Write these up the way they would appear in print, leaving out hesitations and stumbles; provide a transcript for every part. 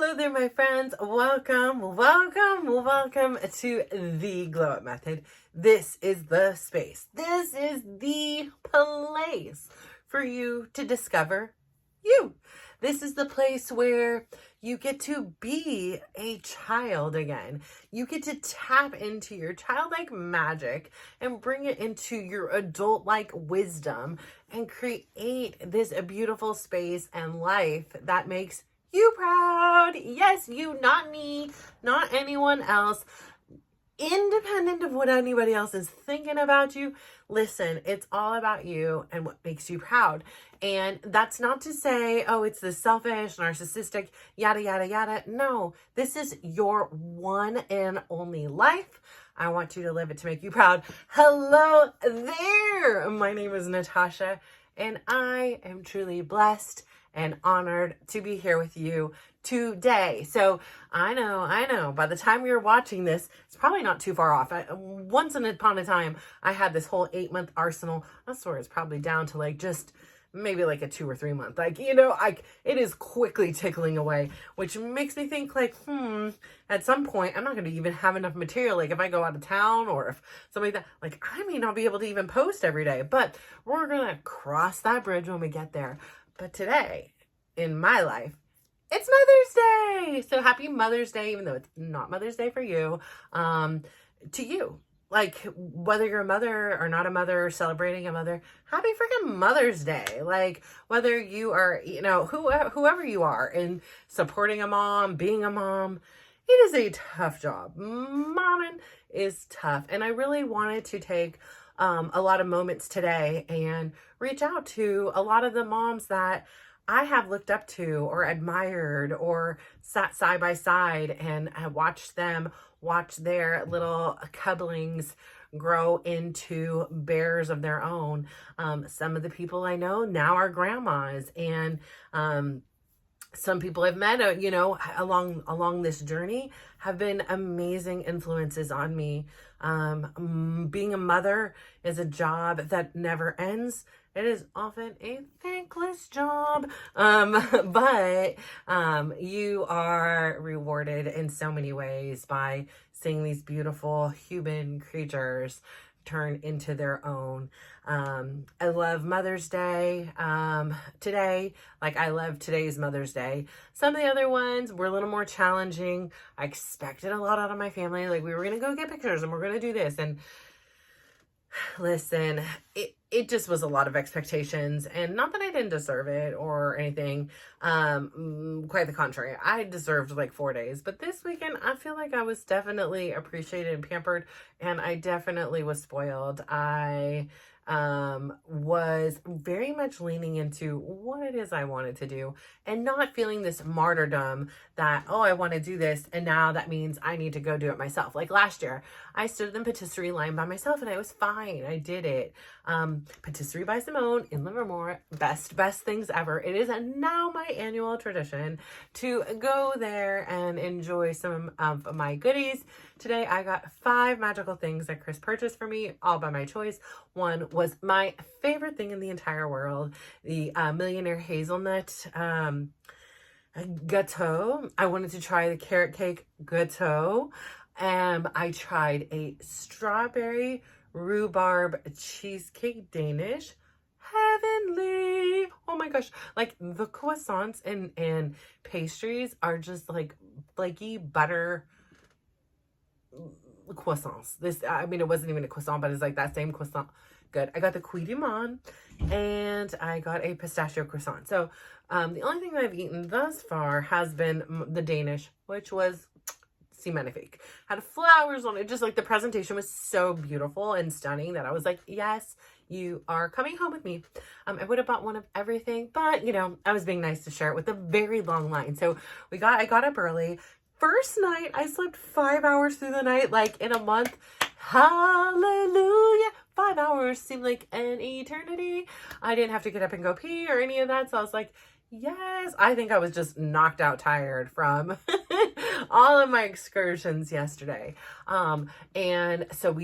Hello there, my friends. Welcome to the Glow Up Method. This is the space. This is the place for you to discover you. This is the place where you get to be a child again. You get to tap into your childlike magic and bring it into your adult-like wisdom and create this beautiful space and life that makes you proud. Yes, you, not me, not anyone else. Independent of what anybody else is thinking about you, listen, it's all about you and what makes you proud. And that's not to say, oh, it's the selfish, narcissistic, yada, yada, yada. No, this is your one and only life. I want you to live it to make you proud. Hello there. My name is Natasha, and I am truly blessed and honored to be here with you today. So I know, by the time you're watching this, it's probably not too far off. Once upon a time, I had this whole 8-month arsenal. I swear it's probably down to like just maybe like a 2 or 3 month. It is quickly tickling away, which makes me think like, at some point, I'm not going to even have enough material. Like if I go out of town or if somebody that, like, I may not be able to even post every day, but we're going to cross that bridge when we get there. But today, in my life, it's Mother's Day. So happy Mother's Day, even though it's not Mother's Day for you, to you. Like, whether you're a mother or not a mother, celebrating a mother, happy freaking Mother's Day. Like, whether you are, whoever you are, in supporting a mom, being a mom, it is a tough job. Momming is tough. And I really wanted to take a lot of moments today and reach out to a lot of the moms that I have looked up to or admired or sat side by side and have watched them watch their little cubblings grow into bears of their own. Some of the people I know now are grandmas, and some people I've met, along this journey have been amazing influences on me. Being a mother is a job that never ends. It is often a thankless job, but you are rewarded in so many ways by seeing these beautiful human creatures turn into their own. I love Mother's Day today. Like, I love today's Mother's Day. Some of the other ones were a little more challenging. I expected a lot out of my family. Like, we were going to go get pictures and we're going to do this. And listen, it just was a lot of expectations, and not that I didn't deserve it or anything. Quite the contrary. I deserved like 4 days, but this weekend I feel like I was definitely appreciated and pampered, and I definitely was spoiled. I was very much leaning into what it is I wanted to do and not feeling this martyrdom that, oh, I want to do this, and now that means I need to go do it myself. Like last year, I stood in the patisserie line by myself and I was fine. I did it. Patisserie by Simone in Livermore, best things ever. It is now my annual tradition to go there and enjoy some of my goodies. Today, I got 5 magical things that Chris purchased for me, all by my choice. One was my favorite thing in the entire world, the Millionaire Hazelnut gâteau. I wanted to try the carrot cake gâteau. I tried a strawberry rhubarb cheesecake Danish. Heavenly. Oh my gosh. Like, the croissants and pastries are just like flaky butter croissants. It wasn't even a croissant, but it's like that same croissant. Good. I got the Cuit du Monde and I got a pistachio croissant. So the only thing that I've eaten thus far has been the Danish, which was magnifique. Had flowers on it. Just like the presentation was so beautiful and stunning that I was like, yes, you are coming home with me. I would have bought one of everything, but I was being nice to share it with a very long line. So I got up early. First night, I slept 5 hours through the night, like in a month. Hallelujah. 5 hours seemed like an eternity. I didn't have to get up and go pee or any of that. So I was like, yes, I think I was just knocked out tired from all of my excursions yesterday. And so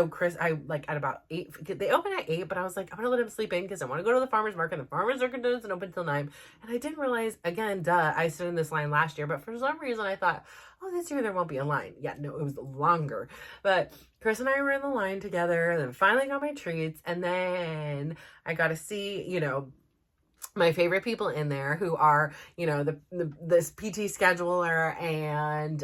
Chris, I like at about 8, they open at 8, but I was like, I'm gonna let him sleep in because I want to go to the farmer's market. The farmer's market doesn't open till 9. And I didn't realize, again, I stood in this line last year, but for some reason I thought, oh, this year there won't be a line. Yeah, no, it was longer. But Chris and I were in the line together, and then finally got my treats, and then I got to see, my favorite people in there, who are, this PT scheduler and,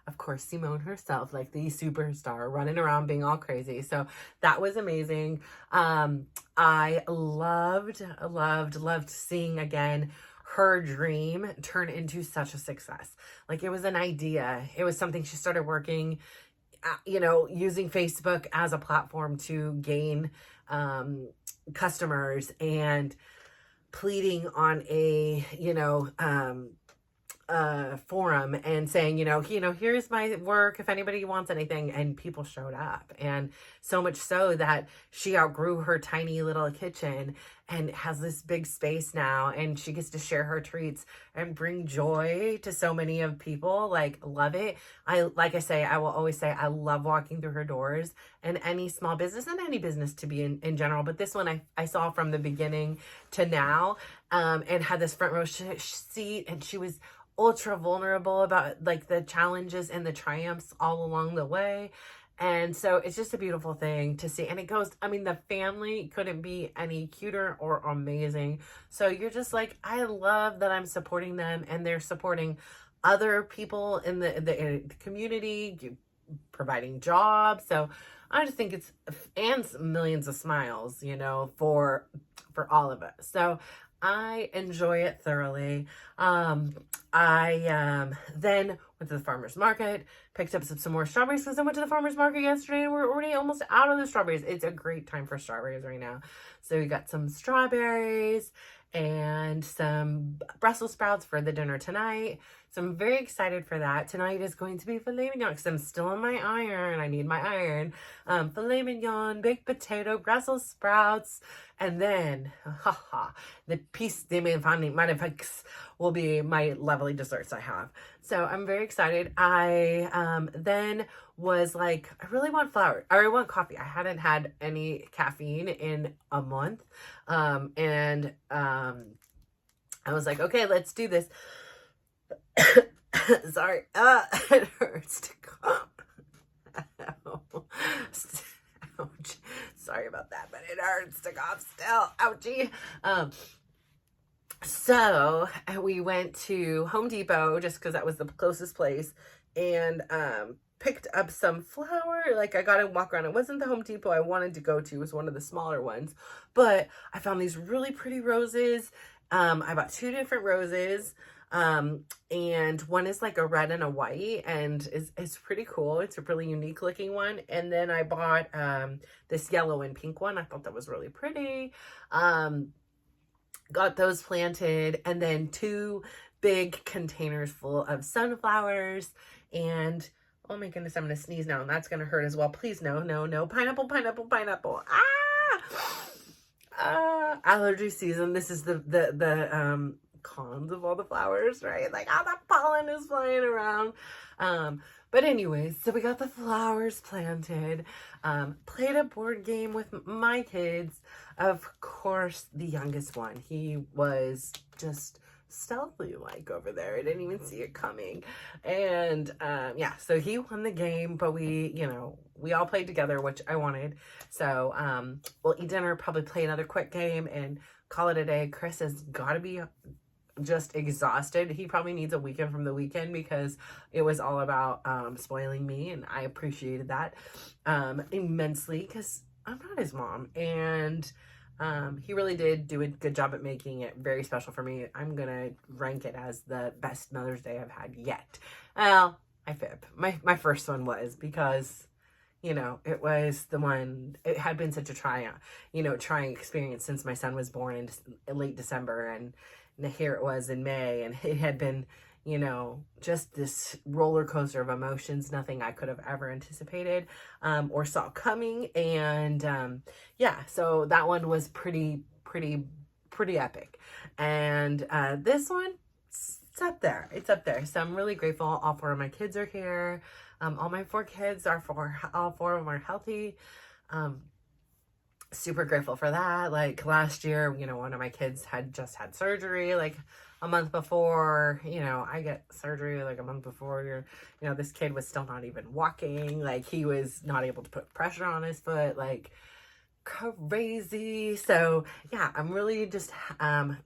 of course, Simone herself, like the superstar, running around being all crazy. So that was amazing. I loved seeing again her dream turn into such a success. Like, it was an idea. It was something she started working, using Facebook as a platform to gain customers, and pleading on a forum and saying, here's my work if anybody wants anything, and people showed up. And so much so that she outgrew her tiny little kitchen and has this big space now, and she gets to share her treats and bring joy to so many of people. Like, love it. I will always say I love walking through her doors, and any small business, and any business to be in general, but this one I saw from the beginning to now, and had this front row seat, and she was ultra vulnerable about like the challenges and the triumphs all along the way. And so it's just a beautiful thing to see. And it goes, the family couldn't be any cuter or amazing. So you're just like, I love that I'm supporting them, and they're supporting other people in the community, providing jobs. So I just think it's, and millions of smiles, for all of us. So I enjoy it thoroughly. I then went to the farmer's market, picked up some more strawberries, because I went to the farmer's market yesterday and we're already almost out of the strawberries. It's a great time for strawberries right now. So we got some strawberries and some Brussels sprouts for the dinner tonight. So I'm very excited for that. Tonight is going to be filet mignon, because I'm still on my iron. I need my iron. Filet mignon, baked potato, Brussels sprouts, and then, the piece de magnifique will be my lovely desserts I have. So I'm very excited. I then was like, I really want flour, or I want coffee. I hadn't had any caffeine in a month. And I was like, okay, let's do this. Sorry. It hurts to cough. Ouch. Sorry about that, but it hurts to cough still. Ouchie. So we went to Home Depot just because that was the closest place, and picked up some flour. Like, I got to walk around. It wasn't the Home Depot I wanted to go to. It was one of the smaller ones, but I found these really pretty roses. I bought 2 different roses. And one is like a red and a white, and is pretty cool. It's a really unique looking one. And then I bought, this yellow and pink one. I thought that was really pretty. Got those planted, and then 2 big containers full of sunflowers. And oh my goodness, I'm going to sneeze now, and that's going to hurt as well. Please, no. Pineapple. Allergy season. This is the cons of all the flowers, right? Like, all the pollen is flying around. But anyways, so we got the flowers planted, played a board game with my kids. Of course, the youngest one, he was just stealthy like over there. I didn't even see it coming. And so he won the game, but we all played together, which I wanted. So we'll eat dinner, probably play another quick game, and call it a day. Chris has got to be just exhausted. He probably needs a weekend from the weekend, because it was all about spoiling me, and I appreciated that immensely, because I'm not his mom, and he really did do a good job at making it very special for me. I'm gonna rank it as the best Mother's Day I've had yet. Well, I fib. My first one was, because it was the one, it had been such a trying experience since my son was born in late December, and here it was in May, and it had been, just this roller coaster of emotions, nothing I could have ever anticipated or saw coming. And so that one was pretty epic. And this one, it's up there. It's up there. So I'm really grateful. All 4 of my kids are here. All my 4 kids are all 4 of them are healthy. Super grateful for that. Like last year, one of my kids had just had surgery like a month before. I get surgery like a month before. This kid was still not even walking. Like he was not able to put pressure on his foot. Like crazy. So yeah, I'm really just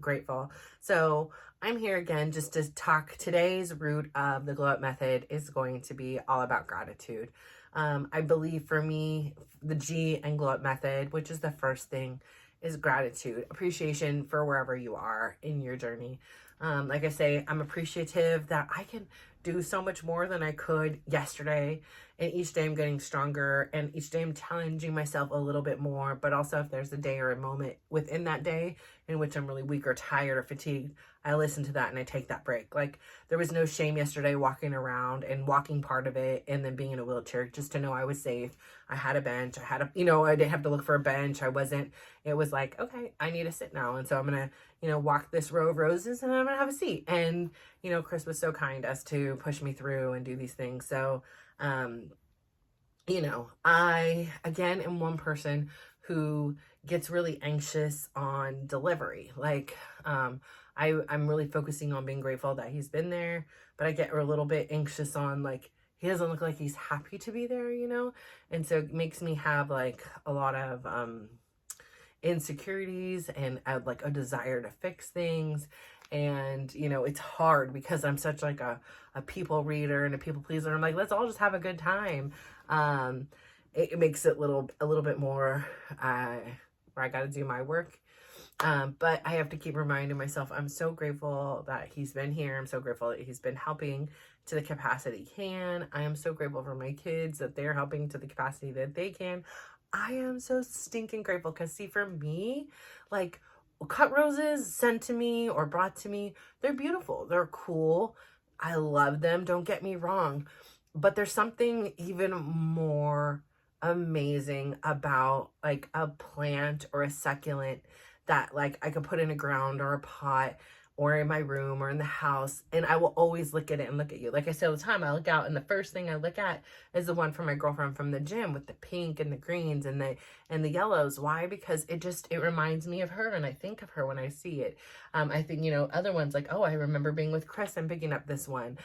grateful. So I'm here again just to talk. Today's root of the Glow Up Method is going to be all about gratitude. I believe for me, the G and Glow Up Method, which is the first thing, is gratitude, appreciation for wherever you are in your journey. Like I say, I'm appreciative that I can do so much more than I could yesterday. And each day I'm getting stronger, and each day I'm challenging myself a little bit more. But also if there's a day or a moment within that day in which I'm really weak or tired or fatigued, I listen to that and I take that break. Like there was no shame yesterday walking around and walking part of it and then being in a wheelchair, just to know I was safe. I had a bench. I didn't have to look for a bench. It was like, okay, I need to sit now. And so I'm going to, walk this row of roses and I'm going to have a seat. And, Chris was so kind as to push me through and do these things. So, I, again, am one person who gets really anxious on delivery. Like, I'm really focusing on being grateful that he's been there, but I get a little bit anxious on like, he doesn't look like he's happy to be there, And so it makes me have like a lot of, insecurities and like a desire to fix things. And it's hard because I'm such like a people reader and a people pleaser. I'm like, let's all just have a good time. It makes it a little bit more where I got to do my work. But I have to keep reminding myself, I'm so grateful that he's been here. I'm so grateful that he's been helping to the capacity he can. I am so grateful for my kids that they're helping to the capacity that they can. I am so stinking grateful because see, for me, like cut roses sent to me or brought to me, they're beautiful. They're cool. I love them. Don't get me wrong. But there's something even more amazing about like a plant or a succulent that like I could put in a ground or a pot or in my room or in the house, and I will always look at it and look at you. Like I say all the time, I look out and the first thing I look at is the one from my girlfriend from the gym with the pink and the greens and the yellows. Why? Because it reminds me of her, and I think of her when I see it. I think, other ones like, oh, I remember being with Chris and picking up this one.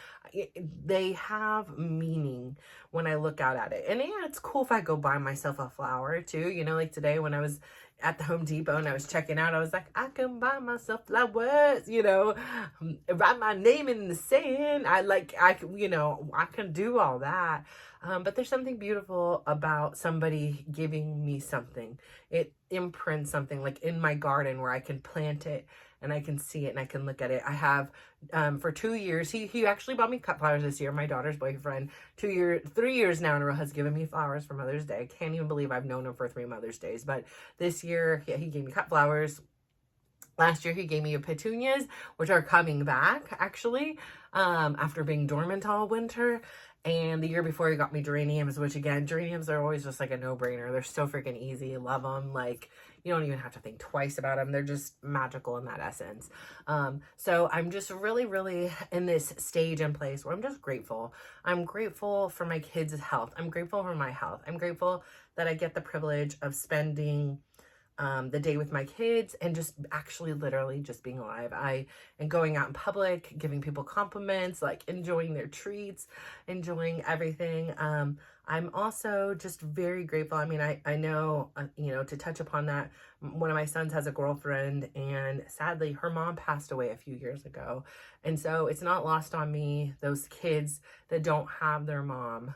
They have meaning when I look out at it. And yeah, it's cool if I go buy myself a flower too. Like today when I was at the Home Depot and I was checking out, I was like, I can buy myself flowers, write my name in the sand. I can do all that. But there's something beautiful about somebody giving me something. It imprints something like in my garden where I can plant it and I can see it and I can look at it. I have, for 2 years, he actually bought me cut flowers this year. My daughter's boyfriend, 3 years now in a row has given me flowers for Mother's Day. I can't even believe I've known him for 3 Mother's Days. But this year, he gave me cut flowers. Last year, he gave me petunias, which are coming back, actually, after being dormant all winter. And the year before, he got me geraniums, which, again, geraniums are always just like a no-brainer. They're so freaking easy. Love them. Like, you don't even have to think twice about them. They're just magical in that essence. So I'm just really, really in this stage and place where I'm just grateful. I'm grateful for my kids' health. I'm grateful for my health. I'm grateful that I get the privilege of spending the day with my kids and just actually literally just being alive. I am going out in public, giving people compliments, like enjoying their treats, enjoying everything. I'm also just very grateful. I mean, I know, to touch upon that, one of my sons has a girlfriend and sadly her mom passed away a few years ago. And so it's not lost on me, those kids that don't have their mom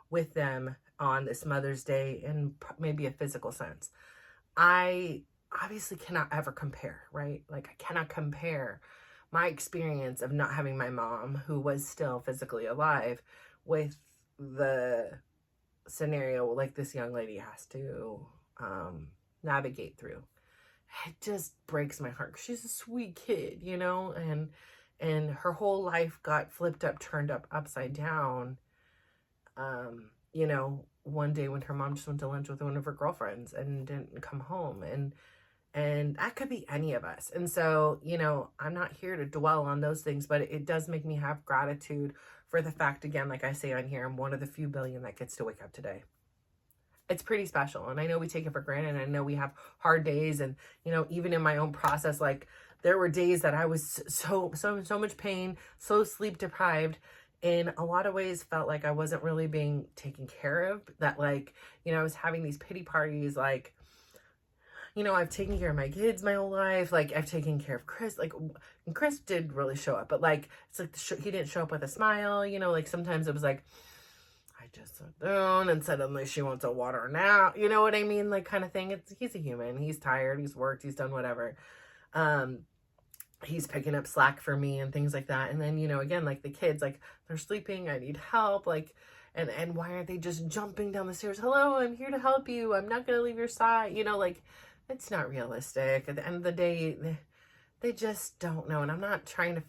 with them on this Mother's Day in maybe a physical sense. I obviously cannot ever compare, right? Like I cannot compare my experience of not having my mom, who was still physically alive, with the scenario like this young lady has to navigate through. It just breaks my heart. She's a sweet kid, and her whole life got flipped up, turned up, upside down. One day when her mom just went to lunch with one of her girlfriends and didn't come home. And And that could be any of us. And so, you know, I'm not here to dwell on those things, but it does make me have gratitude for the fact, again, like I say on here, I'm one of the few billion that gets to wake up today. It's pretty special. And I know we take it for granted. And I know we have hard days. And, you know, even in my own process, like there were days that I was so much pain, so sleep deprived, in a lot of ways felt like I wasn't really being taken care of. That, like, you know, I was having these pity parties, like, you know, I've taken care of my kids my whole life. Like, I've taken care of Chris. Like, and Chris did really show up, but like, it's like he didn't show up with a smile. You know, like sometimes it was like, I just sat down and suddenly she wants a water now. You know what I mean? Like, kind of thing. He's a human. He's tired. He's worked. He's done whatever. He's picking up slack for me and things like that. And then, you know, again, like the kids, like they're sleeping. I need help. Like, and why aren't they just jumping down the stairs? Hello, I'm here to help you. I'm not going to leave your side. You know, like, it's not realistic. At the end of the day, they just don't know. And I'm not trying to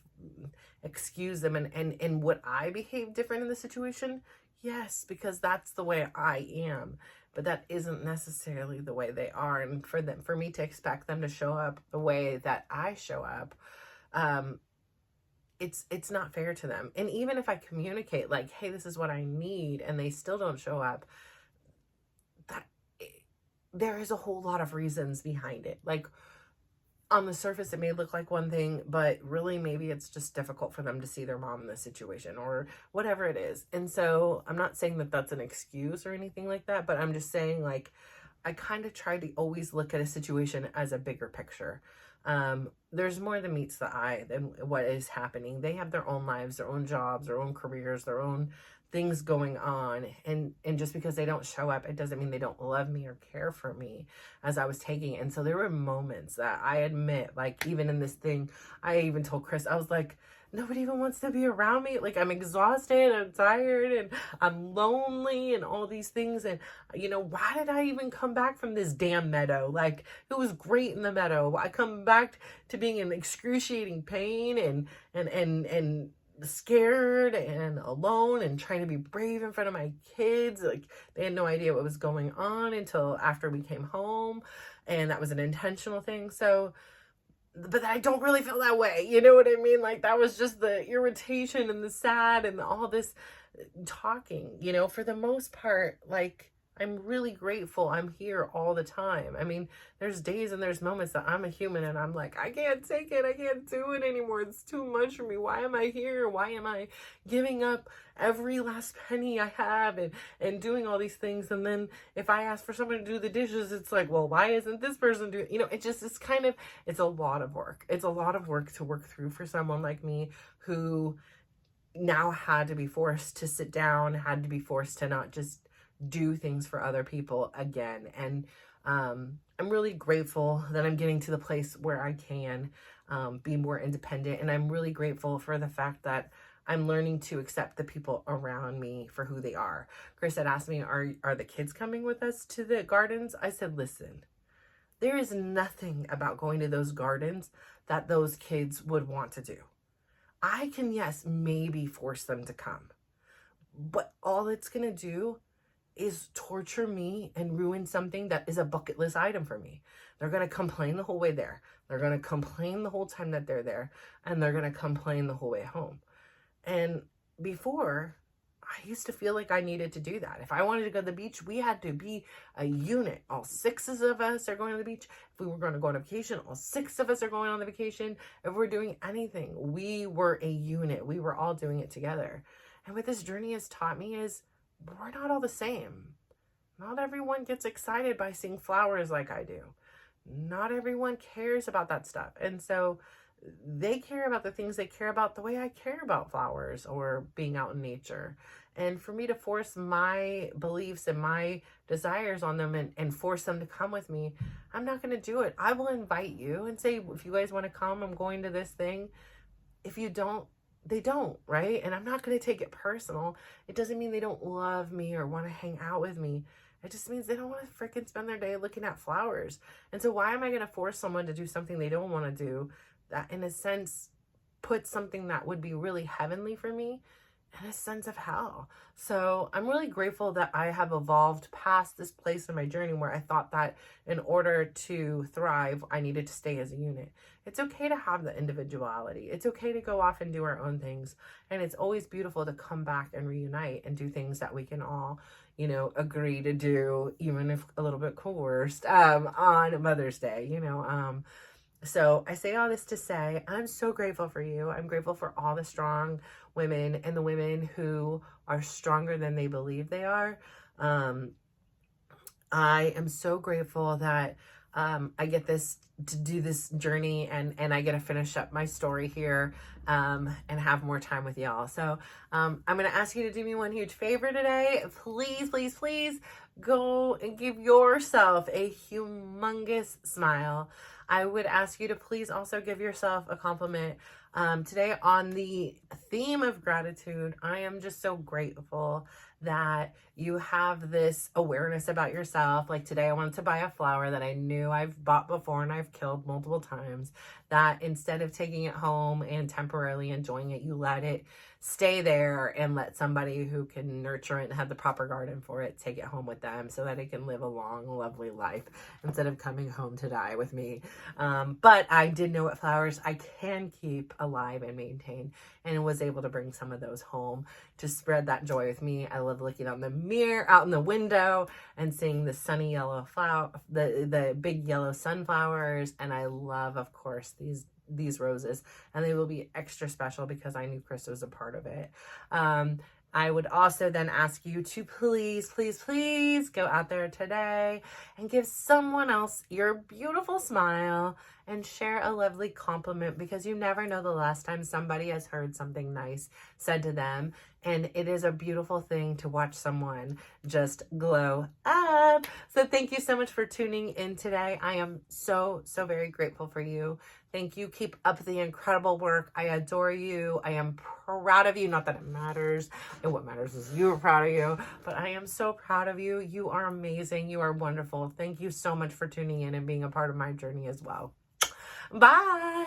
excuse them and would I behave different in the situation? Yes, because that's the way I am. But that isn't necessarily the way they are. And for me to expect them to show up the way that I show up, it's not fair to them. And even if I communicate like, hey, this is what I need, and they still don't show up, there is a whole lot of reasons behind it. Like, on the surface, it may look like one thing, but really maybe it's just difficult for them to see their mom in this situation or whatever it is. And so I'm not saying that that's an excuse or anything like that, but I'm just saying, like, I kind of try to always look at a situation as a bigger picture. There's more than meets the eye than what is happening. They have their own lives, their own jobs, their own careers, their own things going on, and just because they don't show up, it doesn't mean they don't love me or care for me as I was taking it. And so there were moments that I admit, like, even in this thing, I even told Chris, I was like, nobody even wants to be around me. Like, I'm exhausted, I'm tired, and I'm lonely, and all these things. And, you know, why did I even come back from this damn meadow? Like, it was great in the meadow. I come back to being in excruciating pain and scared and alone and trying to be brave in front of my kids. Like, they had no idea what was going on until after we came home, and that was an intentional thing. So, but I don't really feel that way, you know what I mean? Like, that was just the irritation and the sad and all this talking, you know. For the most part, like, I'm really grateful I'm here all the time. I mean, there's days and there's moments that I'm a human and I'm like, I can't take it. I can't do it anymore. It's too much for me. Why am I here? Why am I giving up every last penny I have and doing all these things? And then if I ask for someone to do the dishes, it's like, well, why isn't this person doing, you know, it just is kind of, it's a lot of work. It's a lot of work to work through for someone like me who now had to be forced to sit down, had to be forced to not just do things for other people again. And I'm really grateful that I'm getting to the place where I can be more independent. And I'm really grateful for the fact that I'm learning to accept the people around me for who they are. Chris had asked me, are the kids coming with us to the gardens? I said, listen, there is nothing about going to those gardens that those kids would want to do. I can, yes, maybe force them to come, but all it's going to do is torture me and ruin something that is a bucket list item for me. They're going to complain the whole way there. They're going to complain the whole time that they're there, and they're going to complain the whole way home. And before, I used to feel like I needed to do that. If I wanted to go to the beach, we had to be a unit. All 6 of us are going to the beach. If we were going to go on a vacation, all 6 of us are going on the vacation. If we're doing anything, we were a unit. We were all doing it together. And what this journey has taught me is we're not all the same. Not everyone gets excited by seeing flowers like I do. Not everyone cares about that stuff. And so they care about the things they care about the way I care about flowers or being out in nature. And for me to force my beliefs and my desires on them and force them to come with me, I'm not going to do it. I will invite you and say, if you guys want to come, I'm going to this thing. If you don't, they don't, right? And I'm not going to take it personal. It doesn't mean they don't love me or want to hang out with me. It just means they don't want to freaking spend their day looking at flowers. And so why am I going to force someone to do something they don't want to do that, in a sense, puts something that would be really heavenly for me and a sense of hell. So I'm really grateful that I have evolved past this place in my journey where I thought that in order to thrive, I needed to stay as a unit. It's okay to have the individuality. It's okay to go off and do our own things. And it's always beautiful to come back and reunite and do things that we can all, you know, agree to do, even if a little bit coerced, on Mother's Day, you know. So I say all this to say, I'm so grateful for you. I'm grateful for all the strong women and the women who are stronger than they believe they are. I am so grateful that I get to do this journey and I get to finish up my story here and have more time with y'all. So I'm going to ask you to do me one huge favor today. Please, please, please go and give yourself a humongous smile. I would ask you to please also give yourself a compliment. Today on the theme of gratitude, I am just so grateful that you have this awareness about yourself. Like today, I wanted to buy a flower that I knew I've bought before and I've killed multiple times, that instead of taking it home and temporarily enjoying it, you let it stay there and let somebody who can nurture it and have the proper garden for it take it home with them so that it can live a long, lovely life instead of coming home to die with me. But I did know what flowers I can keep alive and maintain, and was able to bring some of those home to spread that joy with me. I love looking on the mirror, out in the window, and seeing the sunny yellow flower, the big yellow sunflowers. And I love, of course, these roses, and they will be extra special because I knew Chris was a part of it. I would also then ask you to please, please, please go out there today and give someone else your beautiful smile and share a lovely compliment, because you never know the last time somebody has heard something nice said to them. And it is a beautiful thing to watch someone just glow up. So thank you so much for tuning in today. I am so, so very grateful for you. Thank you. Keep up the incredible work. I adore you. I am proud of you. Not that it matters. And what matters is you are proud of you. But I am so proud of you. You are amazing. You are wonderful. Thank you so much for tuning in and being a part of my journey as well. Bye.